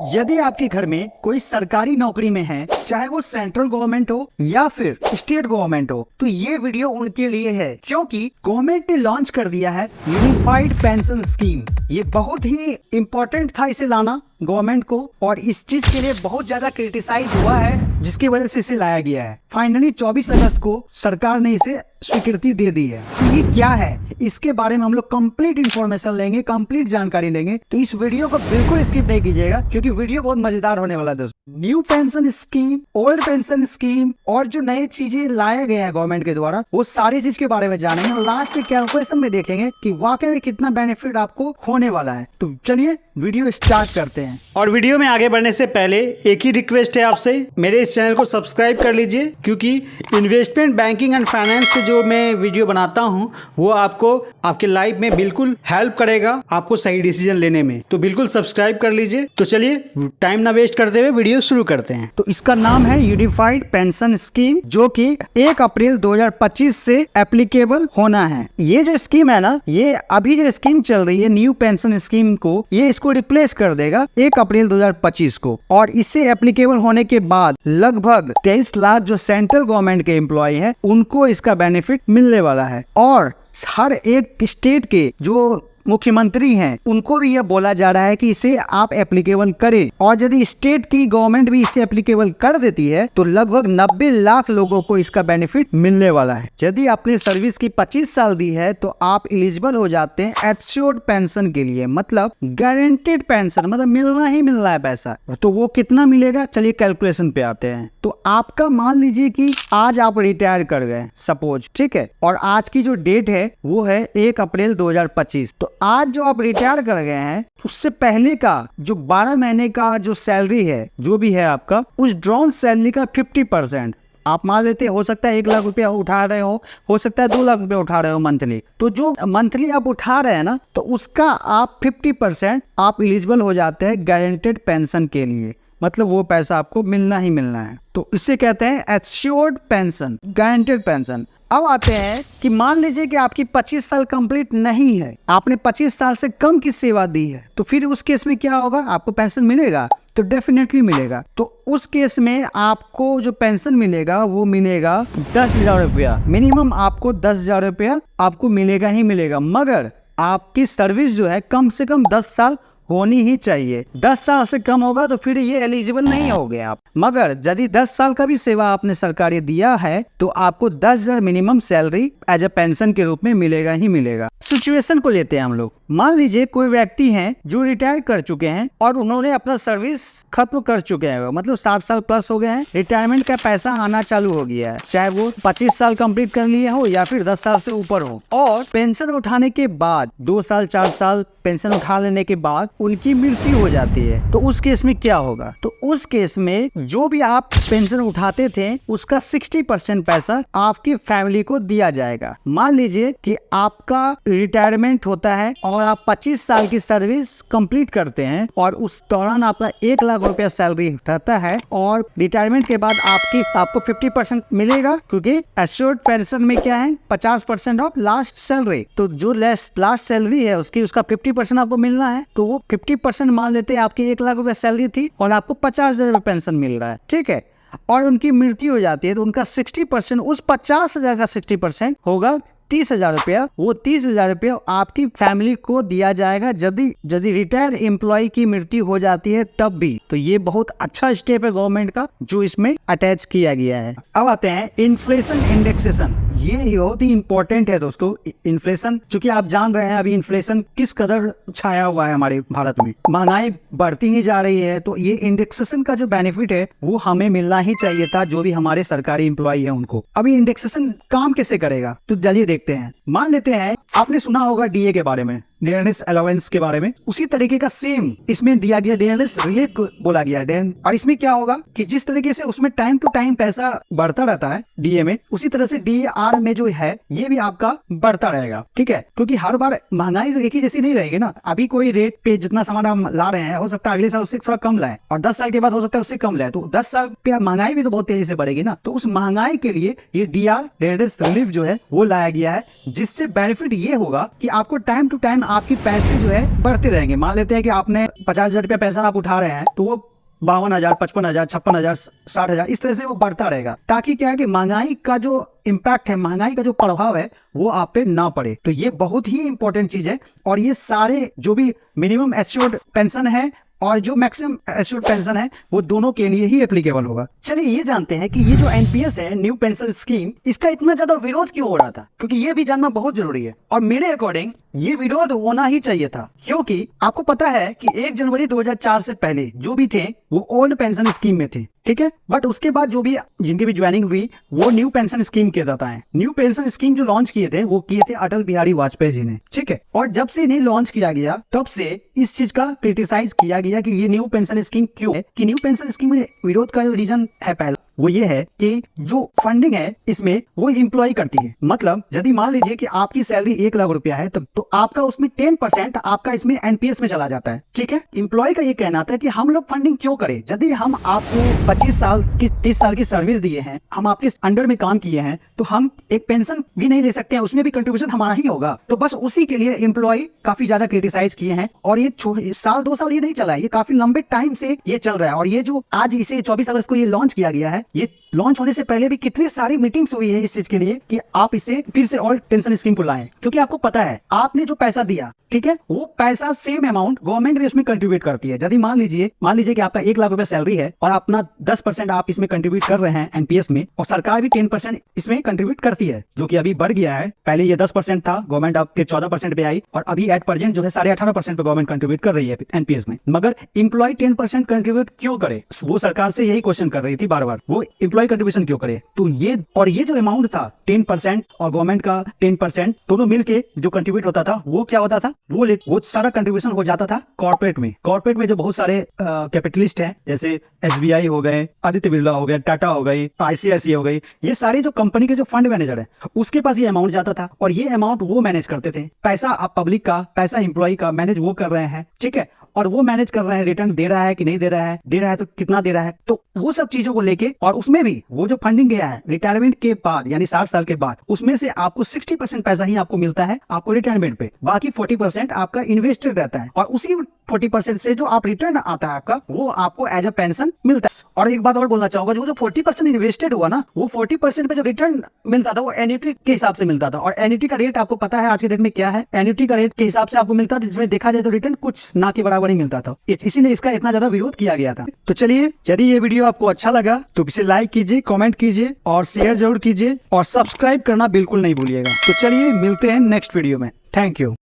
यदि आपके घर में कोई सरकारी नौकरी में है, चाहे वो सेंट्रल गवर्नमेंट हो या फिर स्टेट गवर्नमेंट हो, तो ये वीडियो उनके लिए है, क्योंकि गवर्नमेंट ने लॉन्च कर दिया है यूनिफाइड पेंशन स्कीम। ये बहुत ही इम्पोर्टेंट था इसे लाना गवर्नमेंट को, और इस चीज के लिए बहुत ज्यादा क्रिटिसाइज हुआ है, जिसकी वजह से इसे लाया गया है। फाइनली 24 अगस्त को सरकार ने इसे स्वीकृति दे दी है। तो ये क्या है, इसके बारे में हम लोग कंप्लीट इंफॉर्मेशन लेंगे, कंप्लीट जानकारी लेंगे। तो इस वीडियो को बिल्कुल स्किप नहीं कीजिएगा, क्योंकि वीडियो बहुत मजेदार होने वाला है दोस्तों। New pension scheme, old pension scheme और जो नई चीजें लाया गया है गवर्नमेंट के द्वारा, वो सारी चीज के बारे में जानेंगे और लास्ट में कैलकुलेशन में देखेंगे कि वाकई में कितना बेनिफिट आपको होने वाला है। तो चलिए वीडियो स्टार्ट करते हैं। और वीडियो में आगे बढ़ने से पहले एक ही रिक्वेस्ट है आपसे, मेरे इस चैनल को सब्सक्राइब कर लीजिए, क्योंकि इन्वेस्टमेंट बैंकिंग एंड फाइनेंस से जो मैं वीडियो बनाता हूं वो आपको आपके लाइफ में बिल्कुल हेल्प करेगा, आपको सही डिसीजन लेने में। तो बिल्कुल सब्सक्राइब कर लीजिए। तो चलिए टाइम ना वेस्ट करते हुए वीडियो शुरू करते हैं। तो इसका नाम है यूनिफाइड पेंशन स्कीम, जो कि 1 अप्रैल 2025 से एप्लीकेबल होना है। ये जो स्कीम है ना, ये अभी जो स्कीम चल रही है न्यू पेंशन स्कीम को, ये इसको रिप्लेस कर देगा 1 अप्रैल 2025 को। और इससे एप्लीकेबल होने के बाद लगभग 23 लाख जो सेंट्रल गवर्नमेंट के एम्प्लॉय हैं, उनको इसका बेनिफिट मिलने वाला है। और हर एक स्टेट के जो मुख्यमंत्री हैं, उनको भी यह बोला जा रहा है कि इसे आप एप्लीकेबल करें। और यदि स्टेट की गवर्नमेंट भी इसे एप्लीकेबल कर देती है, तो लगभग 90 लाख लोगों को इसका बेनिफिट मिलने वाला है। यदि आपने सर्विस की 25 साल दी है, तो आप एलिजिबल हो जाते हैं एश्योर्ड पेंशन के लिए, मतलब गारंटेड पेंशन, मतलब मिलना ही मिल रहा है पैसा। तो वो कितना मिलेगा, चलिए कैलकुलेशन पे आते हैं। तो आपका मान लीजिए कि आज आप रिटायर कर गए सपोज, ठीक है, और आज की जो डेट है वो है 1 अप्रैल 2025। तो आज जो आप रिटायर कर गए हैं, उससे पहले का जो 12 महीने का जो सैलरी है, जो भी है आपका, उस ड्रॉन सैलरी का 50% आप मान लेते हो सकता है 1 लाख रुपया उठा रहे हो सकता है 2 लाख रुपया उठा रहे हो मंथली। तो जो मंथली आप उठा रहे हैं ना, तो उसका आप 50% आप एलिजिबल हो जाते हैं गारंटेड पेंशन के लिए, मतलब वो पैसा आपको मिलना ही मिलना है। तो इसे कहते हैं एश्योर्ड पेंशन, गारंटेड पेंशन। अब आते हैं कि मान लीजिए कि आपकी 25 साल कंप्लीट नहीं है, आपने 25 साल से कम की सेवा दी है, तो फिर उस केस में क्या होगा, आपको पेंशन मिलेगा? तो डेफिनेटली मिलेगा। तो उस केस में आपको जो पेंशन मिलेगा वो मिलेगा 10,000 रुपया, मिनिमम आपको 10,000 रुपया आपको मिलेगा ही मिलेगा। मगर आपकी सर्विस जो है कम से कम 10 साल होनी ही चाहिए। 10 साल से कम होगा तो फिर ये एलिजिबल नहीं हो गए आप। मगर यदि 10 साल का भी सेवा आपने सरकारी दिया है, तो आपको 10,000 minimum salary as a pension के रूप में मिलेगा ही मिलेगा। सिचुएशन को लेते हैं हम लोग। मान लीजिए कोई व्यक्ति हैं जो रिटायर कर चुके हैं और उन्होंने अपना सर्विस खत्म कर चुके हैं, मतलब 60 साल प्लस हो गए हैं, रिटायरमेंट का पैसा आना चालू हो गया है, चाहे वो 25 साल कंप्लीट कर लिए हो या फिर 10 साल से ऊपर हो। और पेंशन उठाने के बाद 2 साल 4 साल पेंशन उठा लेने के बाद उनकी मृत्यु हो जाती है, तो उस केस में क्या होगा? तो उस केस में जो भी आप पेंशन उठाते थे, उसका 60% पैसा आपकी फैमिली को दिया जाएगा। मान लीजिए कि आपका रिटायरमेंट होता है और आप 25 साल की सर्विस कंप्लीट करते हैं, और उस दौरान आपका 1 लाख रुपया सैलरी रहता है, और रिटायरमेंट के बाद आपको 50% मिलेगा, क्योंकि एश्योर्ड पेंशन में क्या है, 50% ऑफ लास्ट सैलरी। तो जो लास्ट सैलरी है उसका 50% आपको मिलना है। तो वो 50% मान लेते हैं आपकी 1 लाख रुपया सैलरी थी और आपको 50,000 रुपये पेंशन मिल रहा है, ठीक है, और उनकी मृत्यु हो जाती है, तो उनका 60%, उस 50,000 का 60% होगा 30,000 रुपया। वो 30,000 रुपया आपकी फैमिली को दिया जाएगा यदि रिटायर्ड एम्प्लॉय की मृत्यु हो जाती है तब भी। तो ये बहुत अच्छा स्टेप है गवर्नमेंट का, जो इसमें अटैच किया गया है। अब आते हैं इन्फ्लेशन इंडेक्सेशन। ये बहुत ही इंपॉर्टेंट है दोस्तों। इन्फ्लेशन, चूंकि आप जान रहे हैं अभी इन्फ्लेशन किस कदर छाया हुआ है हमारे भारत में, महंगाई बढ़ती ही जा रही है। तो ये इंडेक्सेशन का जो बेनिफिट है वो हमें मिलना ही चाहिए था, जो भी हमारे सरकारी एम्प्लॉय है उनको। अभी इंडेक्सेशन काम कैसे करेगा, तो चलिए देखते हैं। मान लेते हैं आपने सुना होगा डीए के बारे में, डेयरनेस अलाउंस के बारे में, उसी तरीके का सेम इसमें दिया गया, डेयरनेस रिलीफ बोला गया है। और इसमें क्या होगा कि जिस तरीके से उसमें टाइम टू टाइम पैसा बढ़ता रहता है डीए में, उसी तरह से डीआर में जो है ये भी आपका बढ़ता रहेगा, ठीक है, क्योंकि हर बार महंगाई एक ही जैसी नहीं रहेगी ना। अभी कोई रेट पे जितना सामान हम ला रहे हैं, हो सकता है अगले साल उससे थोड़ा कम लाए, और 10 साल के बाद हो सकता है उससे कम लाए। तो 10 साल पे महंगाई भी तो बहुत तेजी से बढ़ेगी ना। तो उस महंगाई के लिए ये डीआर, डेयरनेस रिलीफ जो है वो लाया गया है, जिससे बेनिफिट ये होगा कि आपको टाइम टू टाइम आपके पैसे जो है बढ़ते रहेंगे। मान लेते हैं कि आपने 50,000 रुपया पेंशन आप उठा रहे हैं, तो वो 52,000, 55,000, 56,000, 60,000 इस तरह से वो बढ़ता रहेगा, ताकि क्या है कि महंगाई का जो इम्पैक्ट है, महंगाई का जो प्रभाव है वो आप पे ना पड़े। तो ये बहुत ही इंपॉर्टेंट चीज है। और ये सारे जो भी मिनिमम एश्योर्ड पेंशन है और जो मैक्सिमम एश्योर्ड पेंशन है वो दोनों के लिए ही एप्लीकेबल होगा। चलिए ये जानते हैं कि ये जो एनपीएस है, न्यू पेंशन स्कीम, इसका इतना ज्यादा विरोध क्यों हो रहा था, क्योंकि ये भी जानना बहुत जरूरी है। और मेरे अकॉर्डिंग ये विरोध होना ही चाहिए था, क्योंकि आपको पता है कि 1 जनवरी 2004 से पहले जो भी थे वो ओल्ड पेंशन स्कीम में थे, ठीक है। बट उसके बाद जो भी जिनकी भी ज्वाइनिंग हुई वो न्यू पेंशन स्कीम के तहत आए। न्यू पेंशन स्कीम जो लॉन्च किए थे वो किए थे अटल बिहारी वाजपेयी जी ने, ठीक है। और जब से इन्हें लॉन्च किया गया तब से इस चीज का क्रिटिसाइज किया गया कि ये न्यू पेंशन स्कीम क्यों है। कि न्यू पेंशन स्कीम में विरोध का जो रीजन है पहला वो ये है कि जो फंडिंग है इसमें वो एम्प्लॉय करती है। मतलब यदि मान लीजिए कि आपकी सैलरी 1 लाख रुपया है तो आपका उसमें 10% आपका इसमें एनपीएस में चला जाता है, ठीक है। एम्प्लॉय का ये कहना था कि हम लोग फंडिंग क्यों करें, यदि हम आपको 25 साल की 30 साल की सर्विस दिए हैं, हम आपके अंडर में काम किए हैं, तो हम एक पेंशन भी नहीं ले सकते हैं, उसमें भी कंट्रीब्यूशन हमारा ही होगा। तो बस उसी के लिए एम्प्लॉय काफी ज्यादा क्रिटिसाइज किए हैं। और ये साल 2 साल ये नहीं चला है, ये काफी लंबे टाइम से ये चल रहा है। और ये जो आज इसे 24 अगस्त को ये लॉन्च किया गया है, ये लॉन्च होने से पहले भी कितनी सारी मीटिंग्स हुई है इस चीज के लिए कि आप इसे फिर से और पेंशन स्कीम को लाएं। क्योंकि आपको पता है आपने जो पैसा दिया, ठीक है, वो पैसा सेम अमाउंट गवर्नमेंट भी उसमें कंट्रीब्यूट करती है। यदि मान लीजिए कि आपका 1 लाख रुपए सैलरी है और अपना 10% आप इसमें कंट्रीब्यूट कर रहे हैं एनपीएस में, और सरकार भी 10% इसमें कंट्रीब्यूट करती है, जो कि अभी बढ़ गया है। पहले ये 10% था, गवर्नमेंट अब फिर 14% पे आई, और अभी एट प्रेजेंट जो है 18.5% पे गवर्नमेंट कंट्रीब्यूट कर रही है एनपीएस में। मगर एम्प्लॉय 10% कंट्रीब्यूट क्यों करे, वो सरकार से यही क्वेश्चन कर रही थी बार बार, वो एम्प्लॉय कंट्रीब्यूशन क्यों करे। तो ये जो अमाउंट था 10% और गवर्नमेंट का 10% दोनों मिलके जो कंट्रीब्यूट होता था वो क्या होता था, वो सारा कंट्रीब्यूशन हो जाता था कॉर्पोरेट में जो बहुत सारे कैपिटलिस्ट हैं, जैसे एसबीआई हो गए, आदित्य बिरला हो गए, टाटा हो गई, आईसीआईसीआई हो गई, ये सारे जो कंपनी के जो फंड मैनेजर है उसके पास ये अमाउंट जाता था। और ये अमाउंट वो मैनेज करते थे। पैसा आप पब्लिक का, पैसा एम्प्लॉय का मैनेज वो कर रहे हैं, ठीक है। और वो मैनेज कर रहे हैं रिटर्न दे रहा है कि नहीं दे रहा है तो कितना दे रहा है। तो वो सब चीजों को लेके, और उसमें भी वो जो फंडिंग गया है रिटायरमेंट के बाद, यानी 60 साल के बाद, उसमें से आपको 60% पैसा ही आपको मिलता है आपको रिटायरमेंट पे, बाकी 40% आपका इन्वेस्टेड रहता है। और उसी 40% से जो आप रिटर्न आता है आपका, वो आपको एज अ पेंशन मिलता है। और एक बात और बोलना चाहूंगा, जो 40% इन्वेस्टेड हुआ ना, वो 40% पे जो रिटर्न मिलता था वो एन्युटी के हिसाब से मिलता था। और एन्युटी का रेट आपको पता है आज के डेट में क्या है, एन्युटी का रेट के हिसाब से आपको मिलता था, जिसमें देखा जाए तो रिटर्न कुछ ना के बराबर ही मिलता था। इसीलिए इसका इतना ज्यादा विरोध किया गया था। तो चलिए, यदि ये वीडियो आपको अच्छा लगा तो इसे लाइक कीजिए, कमेंट कीजिए और शेयर जरूर कीजिए, और सब्सक्राइब करना बिल्कुल नहीं भूलिएगा। तो चलिए मिलते हैं नेक्स्ट वीडियो में। Thank you.